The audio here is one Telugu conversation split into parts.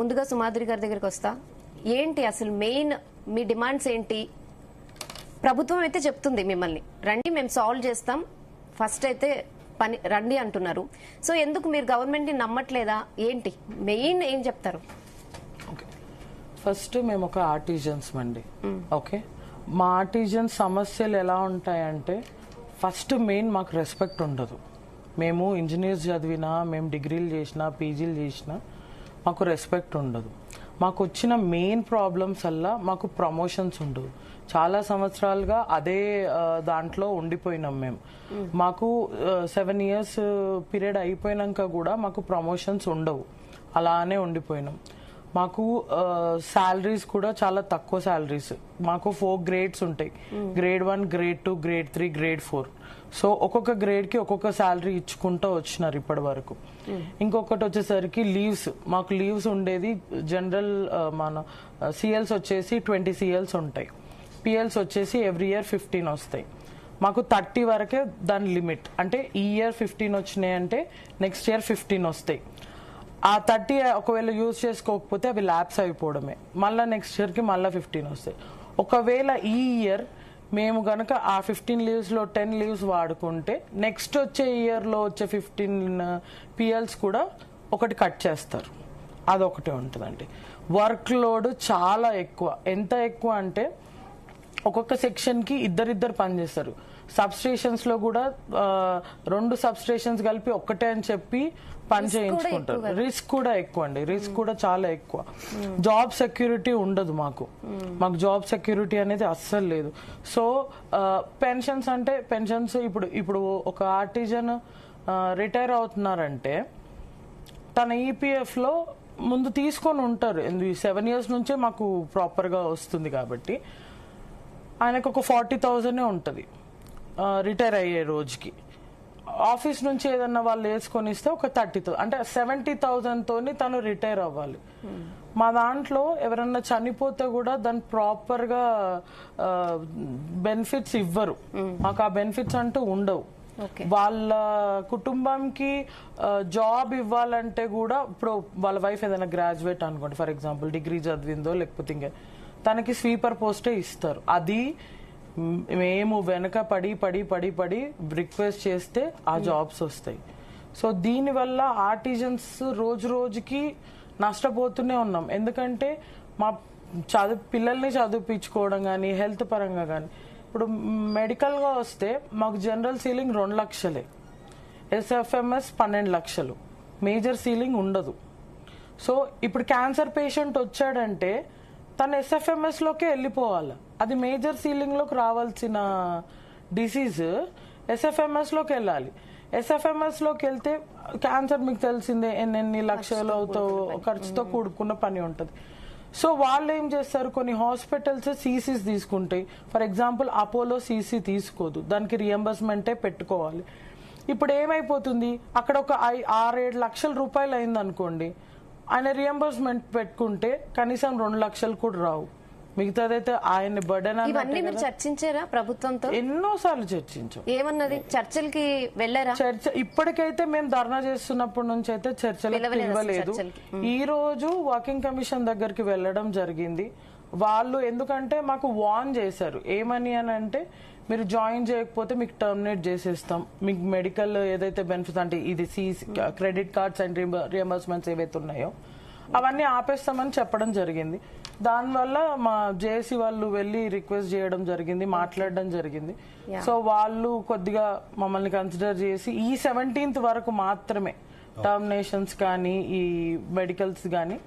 ముందుగా సుమాధురి గారి దగ్గరికి వస్తా. ఏంటి అసలు మెయిన్ మీ డిమాండ్స్ ఏంటి? ప్రభుత్వం అయితే చెప్తుంది మిమ్మల్ని రండి మేము సాల్వ్ చేస్తాం, ఫస్ట్ అయితే పని రండి అంటున్నారు. సో ఎందుకు మీరు గవర్నమెంట్ ని నమ్మట్లేదా? ఏంటి మెయిన్ ఏం చెప్తారు? ఫస్ట్ మేము ఒక ఆర్టిజన్స్ అండి. ఓకే, మా ఆర్టిజన్స్ సమస్యలు ఎలా ఉంటాయంటే ఫస్ట్ మెయిన్ మాకు రెస్పెక్ట్ ఉండదు. మేము ఇంజనీర్స్ చదివినా, మేము డిగ్రీలు చేసినా, పీజీలు చేసినా మాకు రెస్పెక్ట్ ఉండదు. మాకు వచ్చిన మెయిన్ ప్రాబ్లమ్స్ వల్ల మాకు ప్రమోషన్స్ ఉండవు. చాలా సంవత్సరాలుగా అదే దాంట్లో ఉండిపోయినాం మేము. మాకు 7 years పీరియడ్ అయిపోయినాక కూడా మాకు ప్రమోషన్స్ ఉండవు, అలానే ఉండిపోయినాం. మాకు శాలరీస్ కూడా చాలా తక్కువ శాలరీస్. మాకు 4 grades ఉంటాయి, grade 1, grade 2, grade 3, grade 4. So ఒక్కొక్క గ్రేడ్ కి ఒక్కొక్క శాలరీ ఇచ్చుకుంటూ వచ్చినారు ఇప్పటి వరకు. ఇంకొకటి వచ్చేసరికి లీవ్స్, మాకు లీవ్స్ ఉండేది జనరల్ మన సిఎల్స్ వచ్చేసి 20 CLs ఉంటాయి, పిఎల్స్ వచ్చేసి ఎవ్రీ ఇయర్ 15 వస్తాయి. మాకు 30 వరకే దాని లిమిట్. అంటే ఈ ఇయర్ 15 వచ్చినాయి అంటే నెక్స్ట్ ఇయర్ 15 వస్తాయి. ఆ 30 ఒకవేళ యూజ్ చేసుకోకపోతే అవి ల్యాప్స్ అయిపోవడమే. మళ్ళీ నెక్స్ట్ ఇయర్కి మళ్ళీ 15 వస్తాయి. ఒకవేళ ఈ ఇయర్ మేము గనక ఆ 15 లీవ్స్లో 10 లీవ్స్ వాడుకుంటే నెక్స్ట్ వచ్చే ఇయర్లో వచ్చే 15 పిఎల్స్ కూడా ఒకటి కట్ చేస్తారు. అదొకటి ఉంటుందండి. వర్క్ లోడ్ చాలా ఎక్కువ. ఎంత ఎక్కువ అంటే ఒక్కొక్క సెక్షన్కి ఇద్దరిద్దరు పనిచేస్తారు. సబ్స్టేషన్స్ లో కూడా 2 సబ్స్టేషన్స్ కలిపి ఒక్కటే అని చెప్పి పని చేయించుకుంటారు. రిస్క్ కూడా ఎక్కువ అండి, రిస్క్ కూడా చాలా ఎక్కువ. జాబ్ సెక్యూరిటీ ఉండదు మాకు జాబ్ సెక్యూరిటీ అనేది అస్సలు లేదు. సో పెన్షన్స్ అంటే పెన్షన్స్ ఇప్పుడు ఒక ఆర్టిజన్ రిటైర్ అవుతున్నారంటే తన ఈపీఎఫ్ లో ముందు తీసుకొని ఉంటారు. 7 years నుంచే మాకు ప్రాపర్ గా వస్తుంది కాబట్టి ఆయనకు ఒక 40,000 ఉంటుంది రిటైర్ అయ్యే రోజుకి. ఆఫీస్ నుంచి ఏదన్నా వాళ్ళు వేసుకొని ఇస్తే ఒక 30,000, అంటే 70,000 తోని తను రిటైర్ అవ్వాలి. మా దాంట్లో ఎవరన్నా చనిపోతే కూడా దాని ప్రాపర్ గా బెనిఫిట్స్ ఇవ్వరు. మాకు ఆ బెనిఫిట్స్ అంటూ ఉండవు. వాళ్ళ కుటుంబంకి జాబ్ ఇవ్వాలంటే కూడా ఇప్పుడు వాళ్ళ వైఫ్ ఏదైనా గ్రాడ్యుయేట్ అనుకోండి, ఫర్ ఎగ్జాంపుల్ డిగ్రీ చదివిందో లేకపోతే ఇంకా తనకి స్వీపర్ పోస్టే ఇస్తారు. అది మేము వెనక పడి పడి పడి పడి రిక్వెస్ట్ చేస్తే ఆ జాబ్స్ వస్తాయి. సో దీనివల్ల ఆర్టిజన్స్ రోజు రోజుకి నష్టపోతూనే ఉన్నాం. ఎందుకంటే మా పిల్లల్ని చదివించుకోవడం కానీ హెల్త్ పరంగా కానీ, ఇప్పుడు మెడికల్గా వస్తే మాకు జనరల్ సీలింగ్ 2 లక్షలే, ఎస్ఎఫ్ఎంఎస్ 12 లక్షలు, మేజర్ సీలింగ్ ఉండదు. సో ఇప్పుడు క్యాన్సర్ పేషెంట్ వచ్చాడంటే తను ఎస్ఎఫ్ఎంఎస్ లోకే వెళ్ళిపోవాలి. అది మేజర్ సీలింగ్ లోకి రావాల్సిన డిసీజ్ ఎస్ఎఫ్ఎంఎస్ లోకి వెళ్ళాలి. ఎస్ఎఫ్ఎంఎస్ లోకి వెళ్తే క్యాన్సర్ మీకు తెలిసిందే ఎన్ని లక్షలతో ఖర్చుతో కూడుకున్న పని ఉంటుంది. సో వాళ్ళు ఏం చేస్తారు, కొన్ని హాస్పిటల్స్ సీసీస్ తీసుకుంటాయి. ఫర్ ఎగ్జాంపుల్ అపోలో సీసీ తీసుకోదు, దానికి రియంబర్స్మెంటే పెట్టుకోవాలి. ఇప్పుడు ఏమైపోతుంది, అక్కడ ఒక 6-7 లక్షల రూపాయలు అయింది అనుకోండి, ఆయన రియంబర్స్మెంట్ పెట్టుకుంటే కనీసం 2 లక్షలు కూడా రావు. మిగతాదైతే ఆయన బర్డెన్. ఇవన్నీ మీరు చర్చించారా ప్రభుత్వంతో? ఎన్నోసార్లు చర్చించాం. ఏమన్నది? చర్చలకి వెళ్ళారా? ఇప్పటికైతే మేము ధర్నా చేస్తున్నప్పటి నుంచి అయితే చర్చలకు ఇవ్వలేదు. ఈ రోజు వర్కింగ్ కమిషన్ దగ్గరికి వెళ్ళడం జరిగింది. వాళ్ళు ఎందుకంటే మాకు వార్న్ చేశారు. ఏమని అని అంటే, మీరు జాయిన్ చేయకపోతే మీకు టర్మినేట్ చేసేస్తాం, మీకు మెడికల్ ఏదైతే బెనిఫిట్స్ అంటే ఇది క్రెడిట్ కార్డ్స్ అండ్ రియంబర్స్మెంట్స్ ఏవైతే ఉన్నాయో అవన్నీ ఆపేస్తామని చెప్పడం జరిగింది. దానివల్ల మా జేఏసీ వాళ్ళు వెళ్ళి రిక్వెస్ట్ చేయడం జరిగింది, మాట్లాడడం జరిగింది. సో వాళ్ళు కొద్దిగా మమ్మల్ని కన్సిడర్ చేసి ఈ 17th వరకు మాత్రమే టర్మినేషన్స్ కానీ ఈ మెడికల్స్ కానీ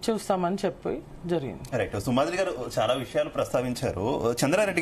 చూస్తామని చెప్పి జరిగింది. సుమాధురి గారు చాలా విషయాలు ప్రస్తావించారు. చంద్రారెడ్డి గారు